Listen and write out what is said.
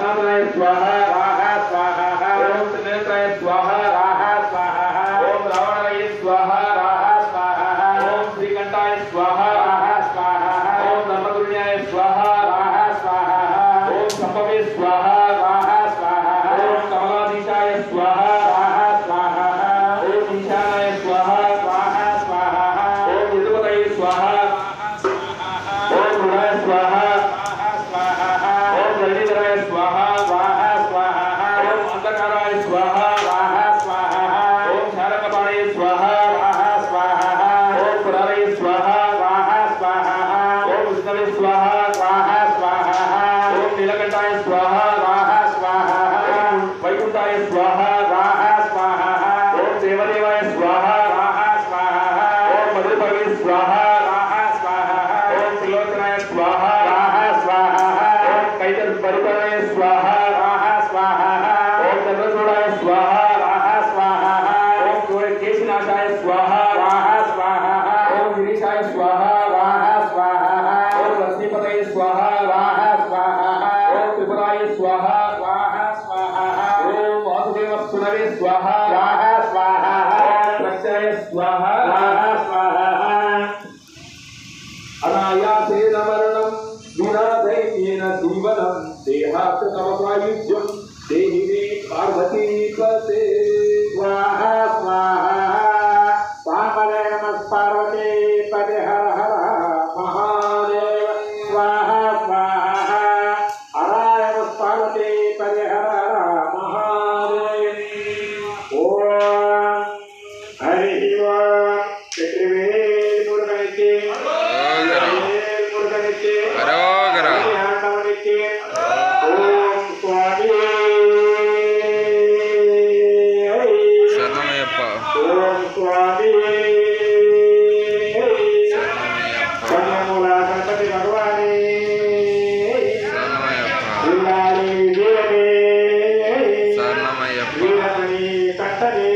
महानाय स्वाहा स्वाहा स्वाहा ओम त्रिनेत्राय स्वाहा स्वाहा स्वाहा ओम रावणाय स्वाहा स्वाहा स्वाहा ओम श्रीकंठाय स्वाहा स्वाहा स्वाहा ओम धर्मगुण्याय स्वाहा स्वाहा स्वाहा ओम संभवे स्वाहा स्वाहा स्वाहा ओम कमलाधीशाय स्वाहा स्वाहा स्वाहा ओम ईशानाय स्वाहा स्वाहा स्वाहा ओम यदुपतये स्वाहा ओम गुणाय स्वाहा स्वाहा ओम ललितराय स्वाहा स्वाहा स्वाहा ओम अंधकाराय स्वाहा स्वाहा स्वाहा ओम शारकपाणे स्वाहा स्वाहा स्वाहा ओम पुरारये स्वाहा स्वाहा स्वाहा ओम विष्णवे स्वाहा स्वाहा स्वाहा ओम नीलकंठाय स्वाहा स्वाहा स्वाहा ओम वैकुंठाय स्वाहा स्वाहा स्वाहा ओम देवदेवाय स्वाहा स्वाहा स्वाहा ओम मधुपवे स्वाहा स्वाहा स्वाहा ओम त्रिलोचनाय स्वाहा स्वाहा स्वाहा ओम कैतन परिपालनाय स्वाहा स्वाहा स्वाहा ओम चंद्रचूडाय स्वाहा स्वाहा स्वाहा ओम केशनाशाय स्वाहा स्वाहा स्वाहा ओम गिरीशाय स्वाहा स्वाहा स्वाहा ओम लक्ष्मीपतये स्वाहा स्वाहा स्वाहा ओम त्रिपुराय स्वाहा स्वाहा स्वाहा ओम वासुदेवसुनवे स्वाहा स्वाहा स्वाहा ओम रक्षाय स्वाहा स्वाहा स्वाहा अनायासेन मरणं विना दैन्येन जीवनं देहात् तमसायुज्यं देहि मे पार्वती पते स्वाहा स्वाहा स्वाहाय नमः पार्वती पते हर हर महादेव स्वाहा स्वाहा हराय नमः पार्वती पते हर हर महादेव ओम हरि ओम चक्रवेल मुरुगनके अरोगरा ओम स्वामी शरणमयप्प ओम स्वामी शरणमयप्प कन्यामूला गणपति भगवाने शरणमयप्प वीराणी वीरने शरणमयप्प वीरमणि कंठने